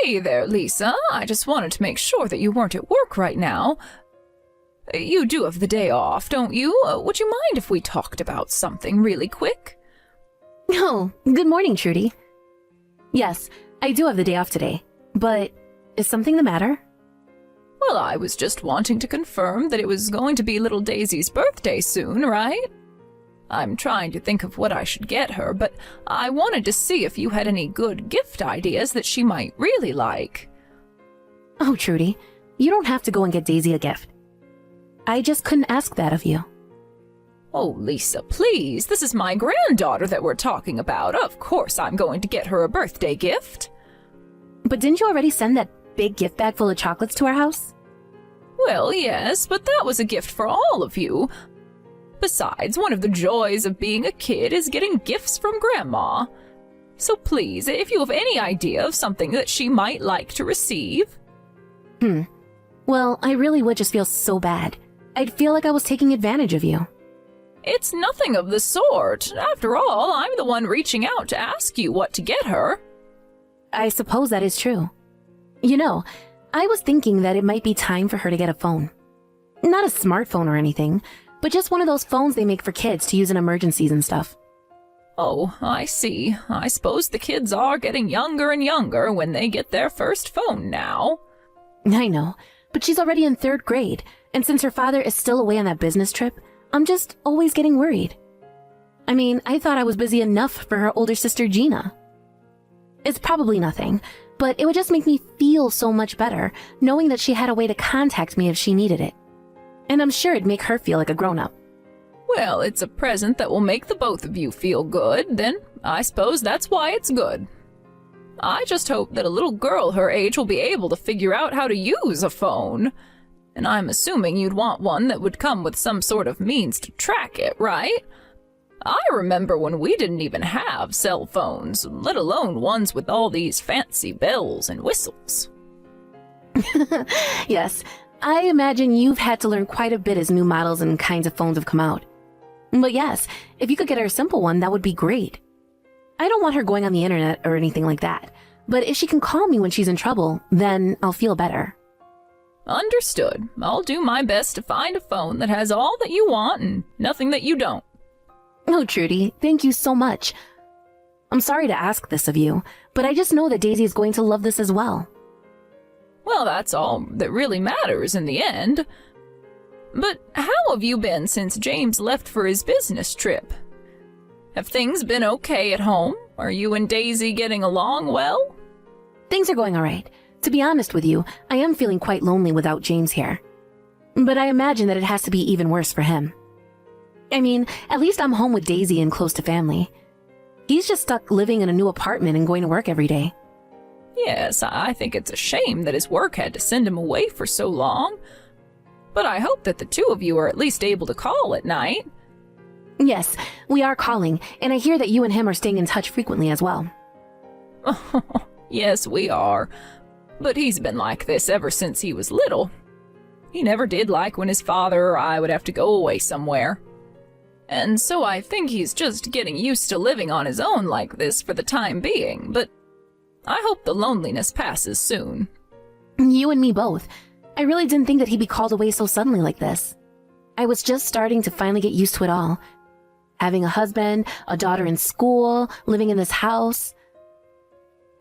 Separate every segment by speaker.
Speaker 1: Hey there, Lisa. I just wanted to make sure that you weren't at work right now. You do have the day off, don't you? Would you mind if we talked about something really quick?
Speaker 2: Oh, good morning, Trudy. Yes, I do have the day off today, but is something the matter?
Speaker 1: Well, I was just wanting to confirm that it was going to be little Daisy's birthday soon, right? I'm trying to think of what I should get her, but I wanted to see if you had any good gift ideas that she might really like.
Speaker 2: Oh, Trudy, you don't have to go and get Daisy a gift. I just couldn't ask that of you.
Speaker 1: Oh, Lisa, please, this is my granddaughter that we're talking about. Of course I'm going to get her a birthday gift.
Speaker 2: But didn't you already send that big gift bag full of chocolates to our house?
Speaker 1: Well, yes, but that was a gift for all of you. Besides, one of the joys of being a kid is getting gifts from Grandma. So please, if you have any idea of something that she might like to receive.
Speaker 2: Well, I really would just feel so bad. I'd feel like I was taking advantage of you.
Speaker 1: It's nothing of the sort. After all, I'm the one reaching out to ask you what to get her.
Speaker 2: I suppose that is true. You know, I was thinking that it might be time for her to get a phone. Not a smartphone or anything, but just one of those phones they make for kids to use in emergencies and stuff.
Speaker 1: Oh, I see. I suppose the kids are getting younger and younger when they get their first phone now.
Speaker 2: I know, but she's already in 3rd grade, and since her father is still away on that business trip, I'm just always getting worried. I mean, I thought I was busy enough for her older sister Gina. It's probably nothing, but it would just make me feel so much better knowing that she had a way to contact me if she needed it. And I'm sure it'd make her feel like a grown-up.
Speaker 1: Well, it's a present that will make the both of you feel good, then I suppose that's why it's good. I just hope that a little girl her age will be able to figure out how to use a phone. And I'm assuming you'd want one that would come with some sort of means to track it, right? I remember when we didn't even have cell phones, let alone ones with all these fancy bells and whistles.
Speaker 2: Yes, I imagine you've had to learn quite a bit as new models and kinds of phones have come out. But yes, if you could get her a simple one, that would be great. I don't want her going on the internet or anything like that, but if she can call me when she's in trouble, then I'll feel better.
Speaker 1: Understood. I'll do my best to find a phone that has all that you want and nothing that you don't.
Speaker 2: Oh, Trudy, thank you so much. I'm sorry to ask this of you, but I just know that Daisy is going to love this as well.
Speaker 1: Well, that's all that really matters in the end. But how have you been since James left for his business trip? Have things been okay at home? Are you and Daisy getting along well?
Speaker 2: Things are going all right. To be honest with you, I am feeling quite lonely without James here. But I imagine that it has to be even worse for him. I mean, at least I'm home with Daisy and close to family. He's just stuck living in a new apartment and going to work every day.
Speaker 1: Yes, I think it's a shame that his work had to send him away for so long. But I hope that the two of you are at least able to call at night.
Speaker 2: Yes, we are calling, and I hear that you and him are staying in touch frequently as well.
Speaker 1: Yes, we are. But he's been like this ever since he was little. He never did like when his father or I would have to go away somewhere. And so I think he's just getting used to living on his own like this for the time being, but I hope the loneliness passes soon.
Speaker 2: You and me both. I really didn't think that he'd be called away so suddenly like this. I was just starting to finally get used to it all. Having a husband, a daughter in school, living in this house.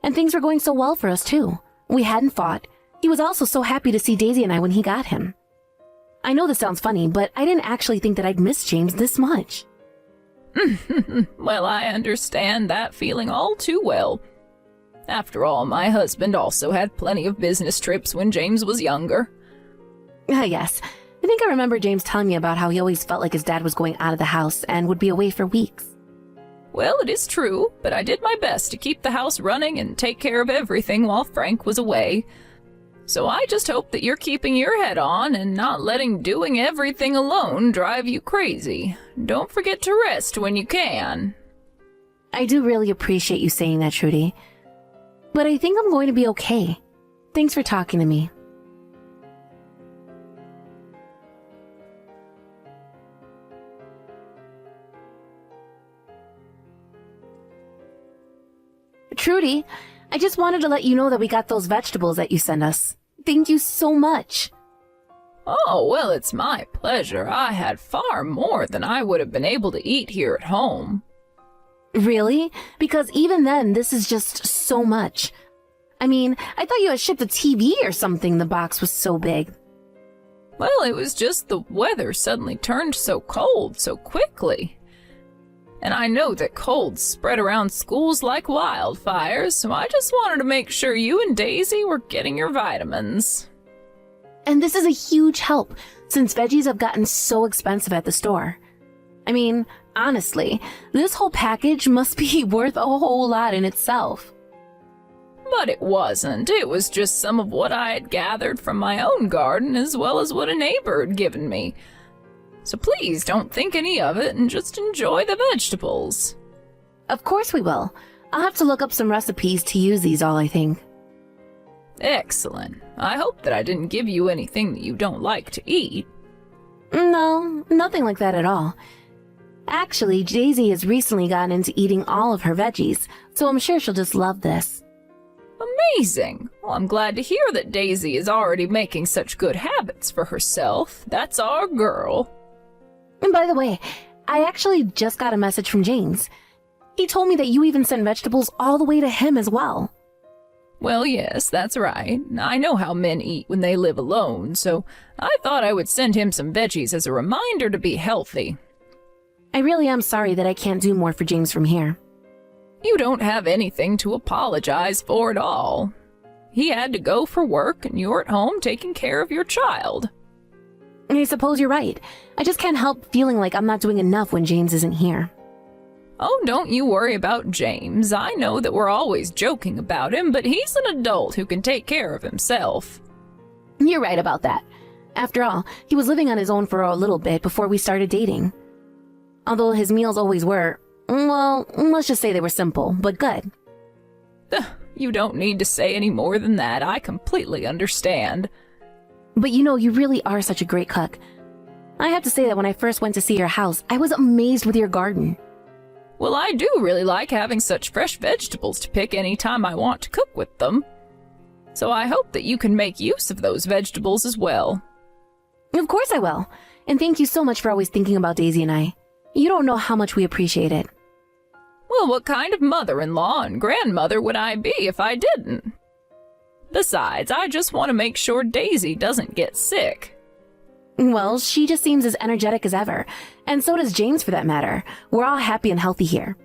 Speaker 2: And things were going so well for us too. We hadn't fought. He was also so happy to see Daisy and I when he got him. I know this sounds funny, but I didn't actually think that I'd miss James this much.
Speaker 1: Well, I understand that feeling all too well. After all, my husband also had plenty of business trips when James was younger.
Speaker 2: Yes. I think I remember James telling me about how he always felt like his dad was going out of the house and would be away for weeks.
Speaker 1: Well, it is true, but I did my best to keep the house running and take care of everything while Frank was away. So I just hope that you're keeping your head on and not letting doing everything alone drive you crazy. Don't forget to rest when you can.
Speaker 2: I do really appreciate you saying that, Trudy. But I think I'm going to be okay. Thanks for talking to me. Trudy, I just wanted to let you know that we got those vegetables that you sent us. Thank you so much.
Speaker 1: Oh, well, it's my pleasure. I had far more than I would have been able to eat here at home.
Speaker 2: Really? Because even then, this is just so much. I mean, I thought you had shipped a TV or something, the box was so big.
Speaker 1: Well, it was just the weather suddenly turned so cold so quickly. And I know that colds spread around schools like wildfires, so I just wanted to make sure you and Daisy were getting your vitamins.
Speaker 2: And this is a huge help, since veggies have gotten so expensive at the store. I mean, honestly, this whole package must be worth a whole lot in itself.
Speaker 1: But it wasn't. It was just some of what I had gathered from my own garden as well as what a neighbor had given me. So please don't think any of it and just enjoy the vegetables.
Speaker 2: Of course we will. I'll have to look up some recipes to use these all, I think.
Speaker 1: Excellent. I hope that I didn't give you anything that you don't like to eat.
Speaker 2: No, nothing like that at all. Actually, Daisy has recently gotten into eating all of her veggies, so I'm sure she'll just love this.
Speaker 1: Amazing. Well, I'm glad to hear that Daisy is already making such good habits for herself. That's our girl.
Speaker 2: And by the way, I actually just got a message from James. He told me that you even sent vegetables all the way to him as well.
Speaker 1: Well, yes, that's right. I know how men eat when they live alone, so I thought I would send him some veggies as a reminder to be healthy.
Speaker 2: I really am sorry that I can't do more for James from here.
Speaker 1: You don't have anything to apologize for at all. He had to go for work, and you're at home taking care of your child.
Speaker 2: I suppose you're right. I just can't help feeling like I'm not doing enough when James isn't here.
Speaker 1: Oh, don't you worry about James. I know that we're always joking about him, but he's an adult who can take care of himself.
Speaker 2: You're right about that. After all, he was living on his own for a little bit before we started dating. Although his meals always were, well, let's just say they were simple, but good.
Speaker 1: You don't need to say any more than that. I completely understand.
Speaker 2: But you know, you really are such a great cook. I have to say that when I first went to see your house, I was amazed with your garden.
Speaker 1: Well, I do really like having such fresh vegetables to pick any time I want to cook with them. So I hope that you can make use of those vegetables as well.
Speaker 2: Of course I will. And thank you so much for always thinking about Daisy and I. You don't know how much we appreciate it.
Speaker 1: Well, what kind of mother-in-law and grandmother would I be if I didn't? Besides, I just want to make sure Daisy doesn't get sick.
Speaker 2: Well, she just seems as energetic as ever, and so does James for that matter. We're all happy and healthy here.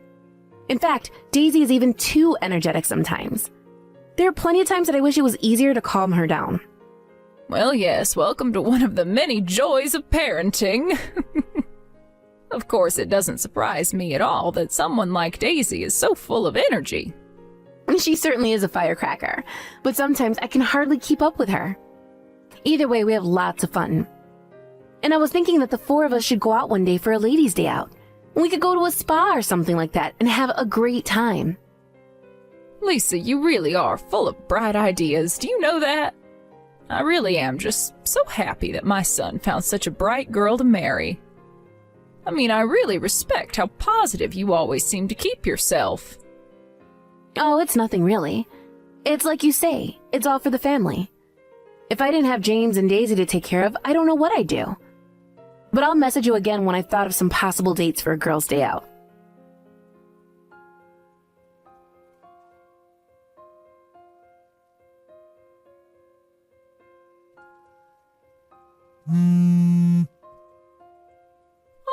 Speaker 2: In fact, Daisy is even too energetic sometimes. There are plenty of times that I wish it was easier to calm her down.
Speaker 1: Well, yes, welcome to one of the many joys of parenting. Of course, it doesn't surprise me at all that someone like Daisy is so full of energy.
Speaker 2: She certainly is a firecracker, but sometimes I can hardly keep up with her. Either way, we have lots of fun. And I was thinking that the four of us should go out one day for a ladies' day out. We could go to a spa or something like that and have a great time.
Speaker 1: Lisa, you really are full of bright ideas. Do you know that? I really am just so happy that my son found such a bright girl to marry. I mean, I really respect how positive you always seem to keep yourself.
Speaker 2: Oh, it's nothing really. It's like you say, it's all for the family. If I didn't have James and Daisy to take care of, I don't know what I'd do. But I'll message you again when I've thought of some possible dates for a girls' day out.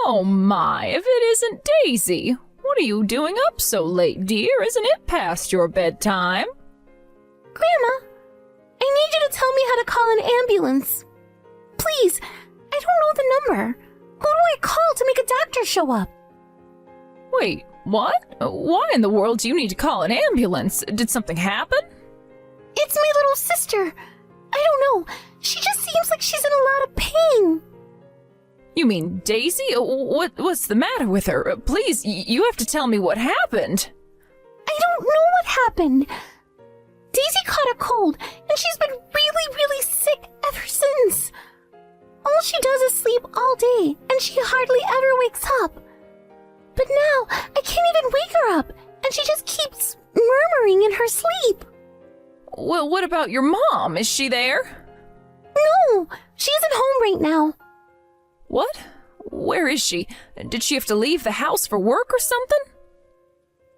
Speaker 1: Oh my, if it isn't Daisy! What are you doing up so late, dear? Isn't it past your bedtime?
Speaker 2: Grandma, I need you to tell me how to call an ambulance. Please, I don't know the number. Who do I call to make a doctor show up?
Speaker 1: Wait, what? Why in the world do you need to call an ambulance? Did something happen?
Speaker 2: It's my little sister. I don't know. She just seems like she's in a lot of pain.
Speaker 1: You mean Daisy? What's the matter with her? Please, you have to tell me what happened.
Speaker 2: I don't know what happened. Daisy caught a cold, and she's been really sick ever since. All she does is sleep all day, and she hardly ever wakes up. But now, I can't even wake her up, and she just keeps murmuring in her sleep.
Speaker 1: Well, what about your mom? Is she there?
Speaker 2: No, she's at home right now.
Speaker 1: What? Where is she? Did she have to leave the house for work or something?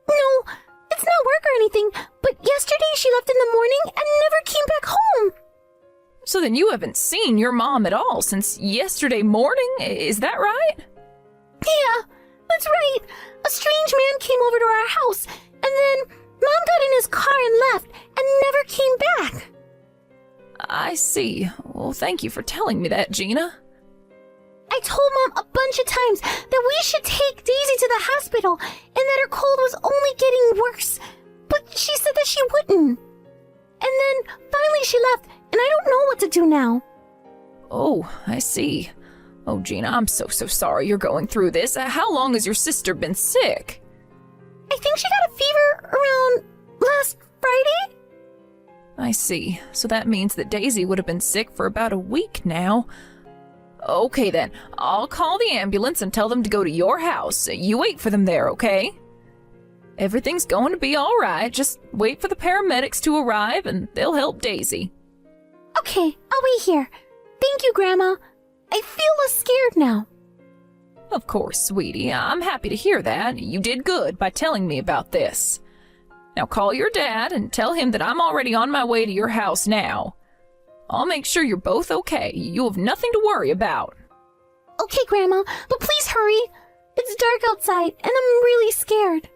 Speaker 2: No, it's not work or anything, but yesterday she left in the morning and never came back home.
Speaker 1: So then you haven't seen your mom at all since yesterday morning, is that right?
Speaker 2: Yeah, that's right. A strange man came over to our house, and then Mom got in his car and left, and never came back.
Speaker 1: I see. Well, thank you for telling me that, Gina.
Speaker 2: I told Mom a bunch of times that we should take Daisy to the hospital, and that her cold was only getting worse, but she said that she wouldn't. And then finally she left, and I don't know what to do now.
Speaker 1: Oh, I see. Oh, Gina, I'm so sorry you're going through this. How long has your sister been sick?
Speaker 2: I think she got a fever around last Friday.
Speaker 1: I see. So that means that Daisy would have been sick for about a week now. Okay then, I'll call the ambulance and tell them to go to your house. You wait for them there, okay? Everything's going to be all right. Just wait for the paramedics to arrive and they'll help Daisy.
Speaker 2: Okay, I'll wait here. Thank you, Grandma. I feel less scared now.
Speaker 1: Of course, sweetie. I'm happy to hear that. You did good by telling me about this. Now call your dad and tell him that I'm already on my way to your house now. I'll make sure you're both okay. You have nothing to worry about.
Speaker 2: Okay, Grandma, but please hurry. It's dark outside, and I'm really scared.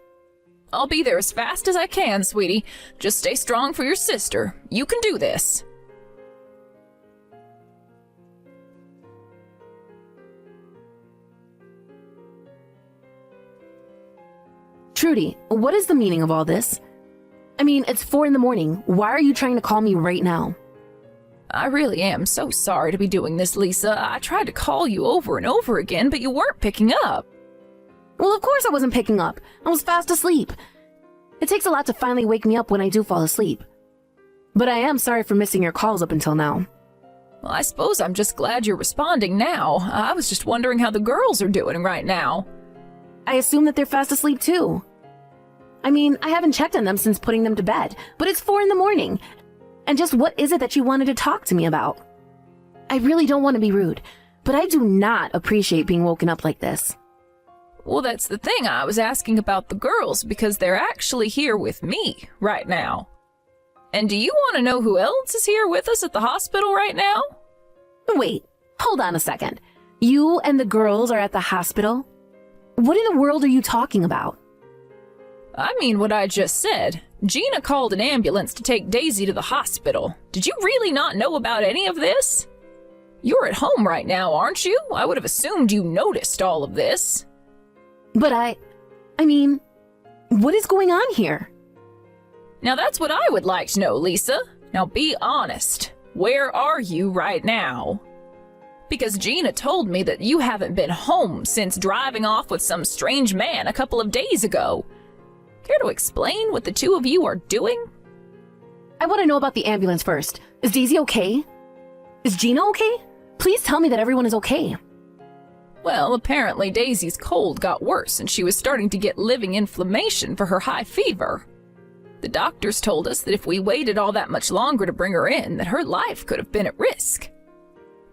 Speaker 1: I'll be there as fast as I can, sweetie. Just stay strong for your sister. You can do this.
Speaker 2: Trudy, what is the meaning of all this? I mean, it's 4 a.m. Why are you trying to call me right now?
Speaker 1: I really am so sorry to be doing this, Lisa. I tried to call you over and over again, but you weren't picking up.
Speaker 2: Well, of course I wasn't picking up. I was fast asleep. It takes a lot to finally wake me up when I do fall asleep. But I am sorry for missing your calls up until now.
Speaker 1: Well, I suppose I'm just glad you're responding now. I was just wondering how the girls are doing right now.
Speaker 2: I assume that they're fast asleep too. I mean, I haven't checked on them since putting them to bed, but it's 4 a.m. And just what is it that you wanted to talk to me about? I really don't want to be rude, but I do not appreciate being woken up like this.
Speaker 1: Well, that's the thing. I was asking about the girls because they're actually here with me right now. And do you want to know who else is here with us at the hospital right now?
Speaker 2: Wait, hold on a second. You and the girls are at the hospital? What in the world are you talking about?
Speaker 1: I mean what I just said. Gina called an ambulance to take Daisy to the hospital. Did you really not know about any of this? You're at home right now, aren't you? I would have assumed you noticed all of this.
Speaker 2: But I mean, what is going on here?
Speaker 1: Now that's what I would like to know, Lisa. Now be honest. Where are you right now? Because Gina told me that you haven't been home since driving off with some strange man a couple of days ago. Care to explain what the two of you are doing?
Speaker 2: I want to know about the ambulance first. Is Daisy okay? Is Gina okay? Please tell me that everyone is okay.
Speaker 1: Well, apparently Daisy's cold got worse and she was starting to get living inflammation for her high fever. The doctors told us that if we waited all that much longer to bring her in, that her life could have been at risk.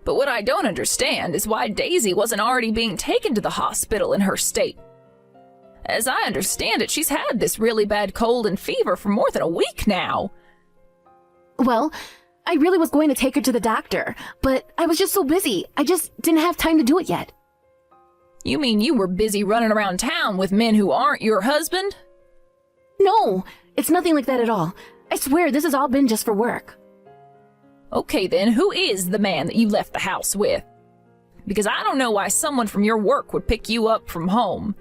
Speaker 1: But what I don't understand is why Daisy wasn't already being taken to the hospital in her state. As I understand it, she's had this really bad cold and fever for more than a week now.
Speaker 2: Well, I really was going to take her to the doctor, but I was just so busy. I just didn't have time to do it yet.
Speaker 1: You mean you were busy running around town with men who aren't your husband?
Speaker 2: No, it's nothing like that at all. I swear this has all been just for work.
Speaker 1: Okay then, who is the man that you left the house with? Because I don't know why someone from your work would pick you up from home.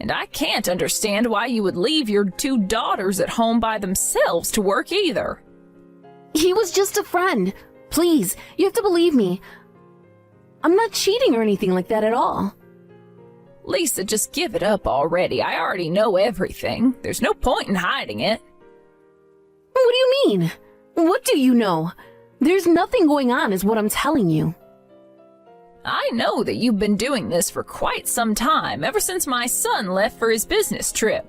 Speaker 1: And I can't understand why you would leave your 2 daughters at home by themselves to work either.
Speaker 2: He was just a friend. Please, you have to believe me. I'm not cheating or anything like that at all.
Speaker 1: Lisa, just give it up already. I already know everything. There's no point in hiding it.
Speaker 2: What do you mean? What do you know? There's nothing going on is what I'm telling you.
Speaker 1: I know that you've been doing this for quite some time, ever since my son left for his business trip.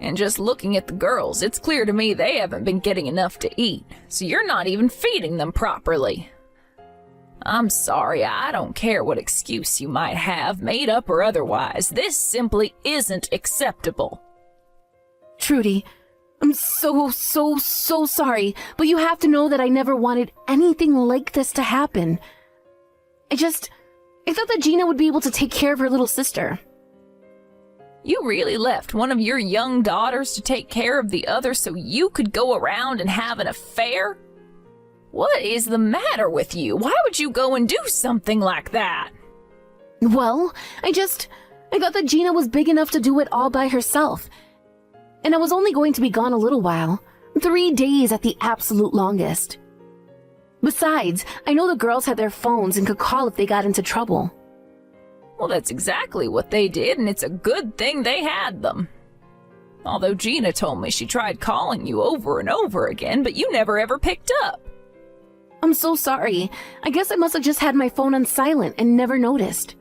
Speaker 1: And just looking at the girls, it's clear to me they haven't been getting enough to eat, so you're not even feeding them properly. I'm sorry, I don't care what excuse you might have, made up or otherwise. This simply isn't acceptable.
Speaker 2: Trudy, I'm so sorry, but you have to know that I never wanted anything like this to happen. I thought that Gina would be able to take care of her little sister.
Speaker 1: You really left one of your young daughters to take care of the other so you could go around and have an affair? What is the matter with you? Why would you go and do something like that?
Speaker 2: Well, I thought that Gina was big enough to do it all by herself. And I was only going to be gone a little while, 3 days at the absolute longest. Besides, I know the girls had their phones and could call if they got into trouble.
Speaker 1: Well, that's exactly what they did, and it's a good thing they had them. Although Gina told me she tried calling you over and over again, but you never ever picked up.
Speaker 2: I'm so sorry. I guess I must have just had my phone on silent and never noticed.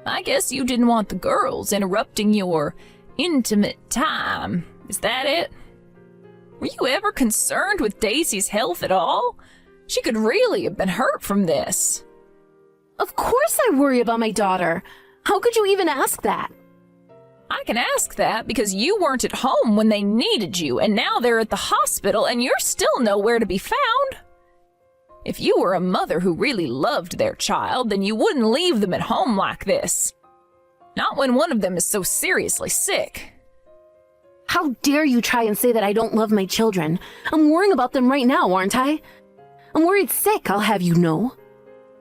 Speaker 1: I guess you didn't want the girls interrupting your intimate time. Is that it? Were you ever concerned with Daisy's health at all? She could really have been hurt from this.
Speaker 2: Of course I worry about my daughter. How could you even ask that?
Speaker 1: I can ask that because you weren't at home when they needed you, and now they're at the hospital and you're still nowhere to be found. If you were a mother who really loved their child, then you wouldn't leave them at home like this. Not when one of them is so seriously sick.
Speaker 2: How dare you try and say that I don't love my children? I'm worrying about them right now, aren't I? I'm worried sick, I'll have you know.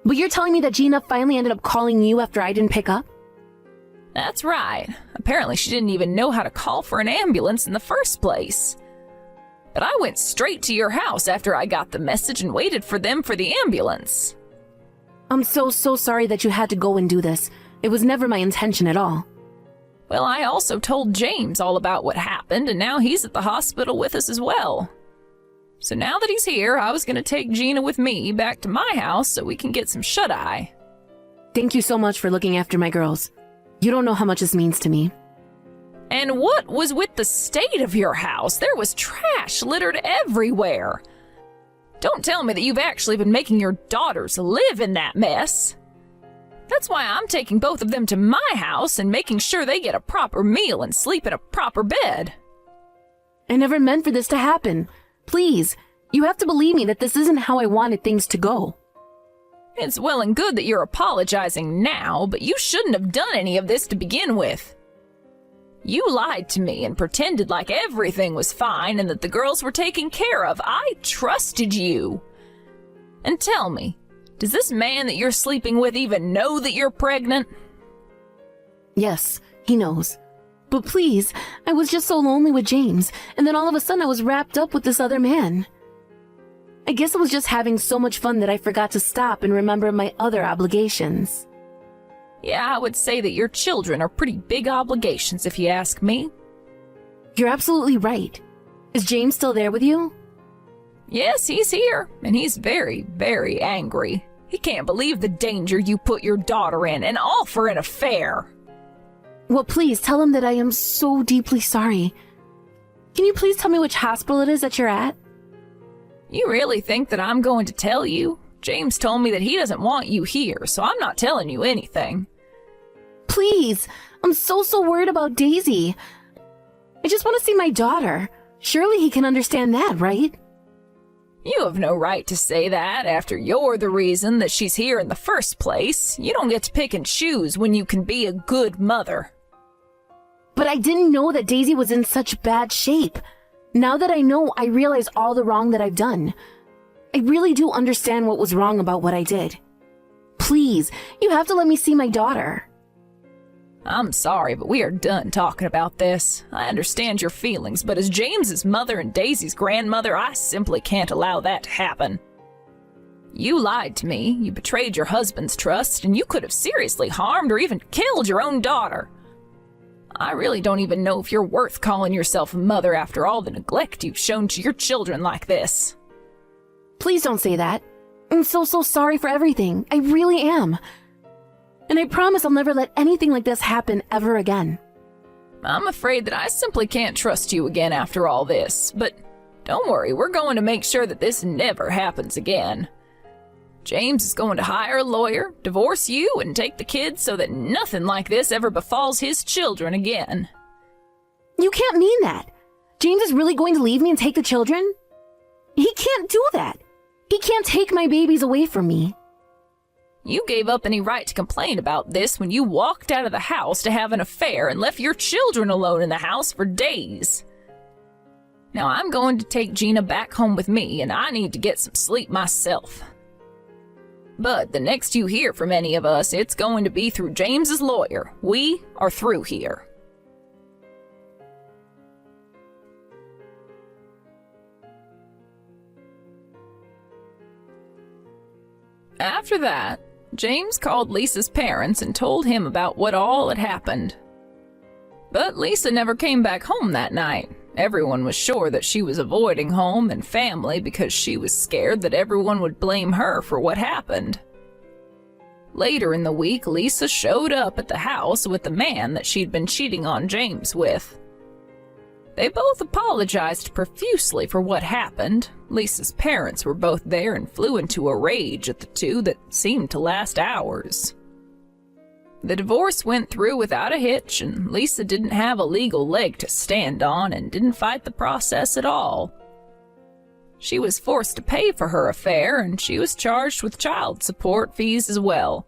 Speaker 2: But you're telling me that Gina finally ended up calling you after I didn't pick up?
Speaker 1: That's right. Apparently she didn't even know how to call for an ambulance in the first place. But I went straight to your house after I got the message and waited for them for the ambulance.
Speaker 2: I'm so sorry that you had to go and do this. It was never my intention at all.
Speaker 1: Well, I also told James all about what happened, and now he's at the hospital with us as well. So now that he's here, I was going to take Gina with me back to my house so we can get some shut-eye.
Speaker 2: Thank you so much for looking after my girls. You don't know how much this means to me.
Speaker 1: And what was with the state of your house? There was trash littered everywhere. Don't tell me that you've actually been making your daughters live in that mess. That's why I'm taking both of them to my house and making sure they get a proper meal and sleep in a proper bed.
Speaker 2: I never meant for this to happen. Please, you have to believe me that this isn't how I wanted things to go.
Speaker 1: It's well and good that you're apologizing now, but you shouldn't have done any of this to begin with. You lied to me and pretended like everything was fine and that the girls were taken care of. I trusted you. And tell me, does this man that you're sleeping with even know that you're pregnant?
Speaker 2: Yes, he knows. But please, I was just so lonely with James, and then all of a sudden I was wrapped up with this other man. I guess I was just having so much fun that I forgot to stop and remember my other obligations.
Speaker 1: Yeah, I would say that your children are pretty big obligations if you ask me.
Speaker 2: You're absolutely right. Is James still there with you?
Speaker 1: Yes, he's here, and he's very, very angry. He can't believe the danger you put your daughter in, and all for an affair.
Speaker 2: Well, please tell him that I am so deeply sorry. Can you please tell me which hospital it is that you're at?
Speaker 1: You really think that I'm going to tell you? James told me that he doesn't want you here, so I'm not telling you anything.
Speaker 2: Please, I'm so worried about Daisy. I just want to see my daughter. Surely he can understand that, right?
Speaker 1: You have no right to say that after you're the reason that she's here in the first place. You don't get to pick and choose when you can be a good mother.
Speaker 2: But I didn't know that Daisy was in such bad shape. Now that I know, I realize all the wrong that I've done. I really do understand what was wrong about what I did. Please, you have to let me see my daughter.
Speaker 1: I'm sorry, but we are done talking about this. I understand your feelings, but as James's mother and Daisy's grandmother, I simply can't allow that to happen. You lied to me, you betrayed your husband's trust, and you could have seriously harmed or even killed your own daughter. I really don't even know if you're worth calling yourself a mother after all the neglect you've shown to your children like this.
Speaker 2: Please don't say that. I'm so sorry for everything. I really am. And I promise I'll never let anything like this happen ever again.
Speaker 1: I'm afraid that I simply can't trust you again after all this, but don't worry, we're going to make sure that this never happens again. James is going to hire a lawyer, divorce you, and take the kids so that nothing like this ever befalls his children again.
Speaker 2: You can't mean that. James is really going to leave me and take the children? He can't do that. He can't take my babies away from me.
Speaker 1: You gave up any right to complain about this when you walked out of the house to have an affair and left your children alone in the house for days. Now I'm going to take Gina back home with me, and I need to get some sleep myself. But the next you hear from any of us, it's going to be through James's lawyer. We are through here. After that, James called Lisa's parents and told him about what all had happened. But Lisa never came back home that night. Everyone was sure that she was avoiding home and family because she was scared that everyone would blame her for what happened. Later in the week, Lisa showed up at the house with the man that she'd been cheating on James with. They both apologized profusely for what happened. Lisa's parents were both there and flew into a rage at the two that seemed to last hours. The divorce went through without a hitch, and Lisa didn't have a legal leg to stand on and didn't fight the process at all. She was forced to pay for her affair, and she was charged with child support fees as well.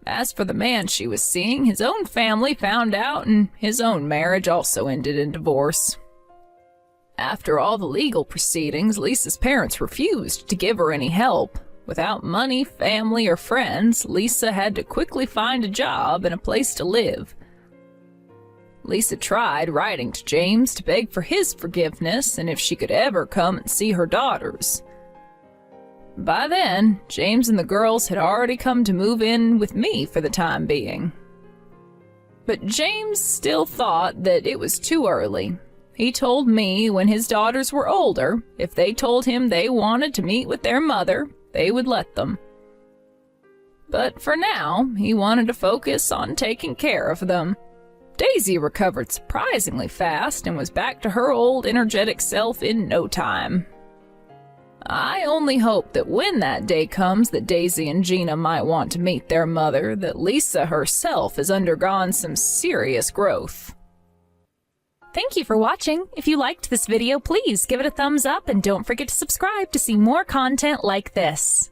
Speaker 1: As for the man she was seeing, his own family found out, and his own marriage also ended in divorce. After all the legal proceedings, Lisa's parents refused to give her any help. Without money, family, or friends, Lisa had to quickly find a job and a place to live. Lisa tried writing to James to beg for his forgiveness and if she could ever come and see her daughters. By then, James and the girls had already come to move in with me for the time being. But James still thought that it was too early. He told me when his daughters were older, if they told him they wanted to meet with their mother, they would let them. But for now, he wanted to focus on taking care of them. Daisy recovered surprisingly fast and was back to her old energetic self in no time. I only hope that when that day comes that Daisy and Gina might want to meet their mother, that Lisa herself has undergone some serious growth.
Speaker 3: Thank you for watching. If you liked this video, please give it a thumbs up and don't forget to subscribe to see more content like this.